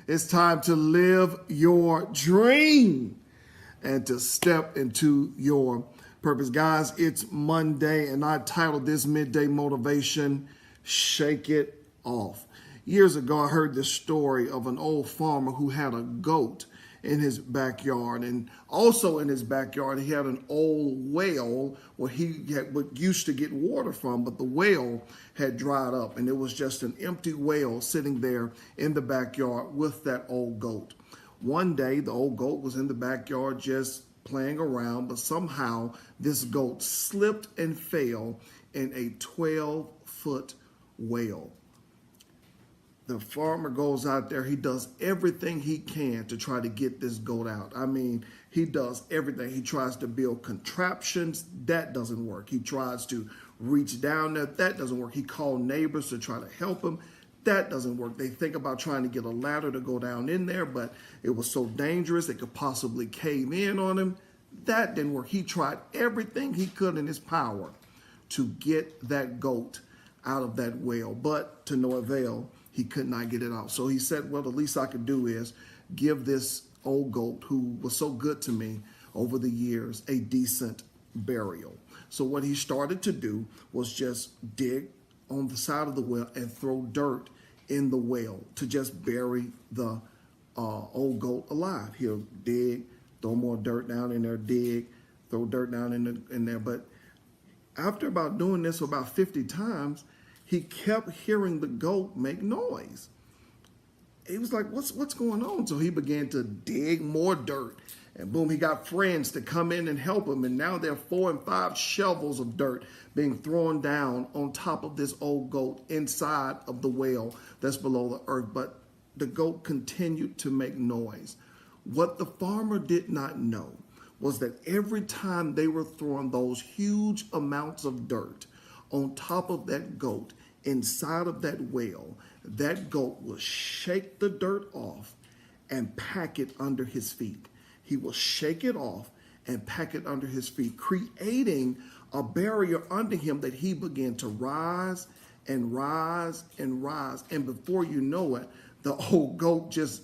It's time to live your dream and to step into your purpose. Guys, it's Monday, and I titled this midday motivation, Shake It Off. Years ago, I heard this story of an old farmer who had a goat in his backyard, and also in his backyard he had an old well where used to get water from, but the well had dried up and it was just an empty well sitting there in the backyard with that old goat. One day the old goat was in the backyard just playing around, but somehow this goat slipped and fell in a 12-foot well. The farmer goes out there, he does everything he can to try to get this goat out. I mean, he does everything. He tries to build contraptions, that doesn't work. He tries to reach down there, that doesn't work. He called neighbors to try to help him, that doesn't work. They think about trying to get a ladder to go down in there, but it was so dangerous it could possibly cave in on him. That didn't work. He tried everything he could in his power to get that goat out of that well, but to no avail. He could not get it out. So he said, well, the least I could do is give this old goat, who was so good to me over the years, a decent burial. So what he started to do was just dig on the side of the well and throw dirt in the well to just bury the old goat alive. He'll dig, throw more dirt down in there, dig, throw dirt down in there. But after about doing this about 50 times, he kept hearing the goat make noise. He was like, what's going on? So he began to dig more dirt. And boom, he got friends to come in and help him. And now there are 4 and 5 shovels of dirt being thrown down on top of this old goat inside of the well that's below the earth. But the goat continued to make noise. What the farmer did not know was that every time they were throwing those huge amounts of dirt on top of that goat, inside of that well, that goat will shake the dirt off and pack it under his feet. He will shake it off and pack it under his feet, creating a barrier under him that he began to rise and rise and rise. And before you know it, the old goat just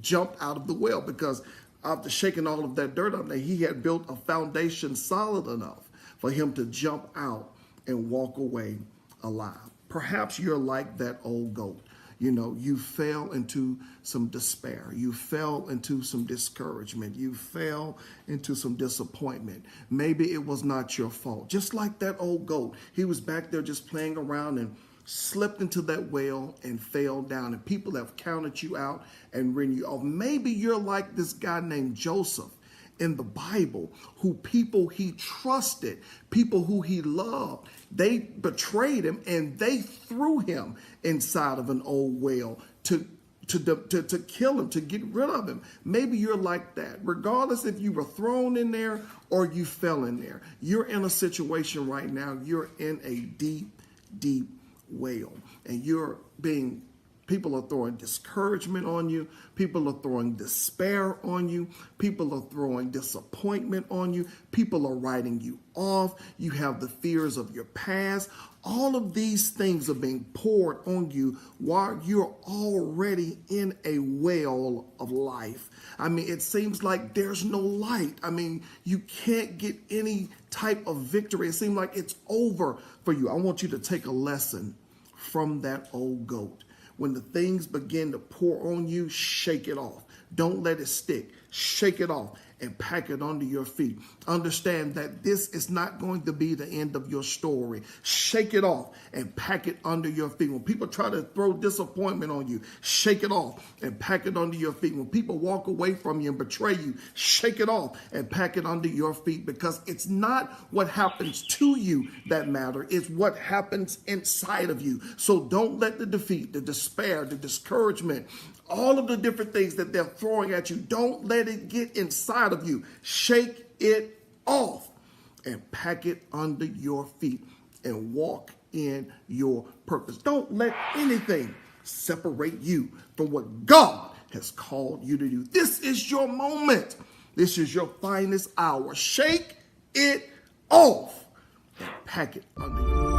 jumped out of the well, because after shaking all of that dirt up there, he had built a foundation solid enough for him to jump out and walk away alive. Perhaps you're like that old goat. You know, you fell into some despair. You fell into some discouragement. You fell into some disappointment. Maybe it was not your fault. Just like that old goat, he was back there just playing around and slipped into that well and fell down. And people have counted you out and written you off. Maybe you're like this guy named Joseph in the Bible, who people he trusted, people who he loved, they betrayed him and they threw him inside of an old well to kill him, to get rid of him. Maybe you're like that. Regardless if you were thrown in there or you fell in there, you're in a situation right now, you're in a deep, deep well, and people are throwing discouragement on you. People are throwing despair on you. People are throwing disappointment on you. People are writing you off. You have the fears of your past. All of these things are being poured on you while you're already in a well of life. I mean, it seems like there's no light. I mean, you can't get any type of victory. It seems like it's over for you. I want you to take a lesson from that old goat. When the things begin to pour on you, shake it off. Don't let it stick. Shake it off and pack it under your feet. Understand that this is not going to be the end of your story. Shake it off and pack it under your feet. When people try to throw disappointment on you, shake it off and pack it under your feet. When people walk away from you and betray you, shake it off and pack it under your feet, because it's not what happens to you that matters. It's what happens inside of you. So don't let the defeat, the despair, the discouragement, all of the different things that they're throwing at you, don't let it get inside of you. Shake it off and pack it under your feet and walk in your purpose. Don't let anything separate you from what God has called you to do. This is your moment. This is your finest hour. Shake it off and pack it under your feet.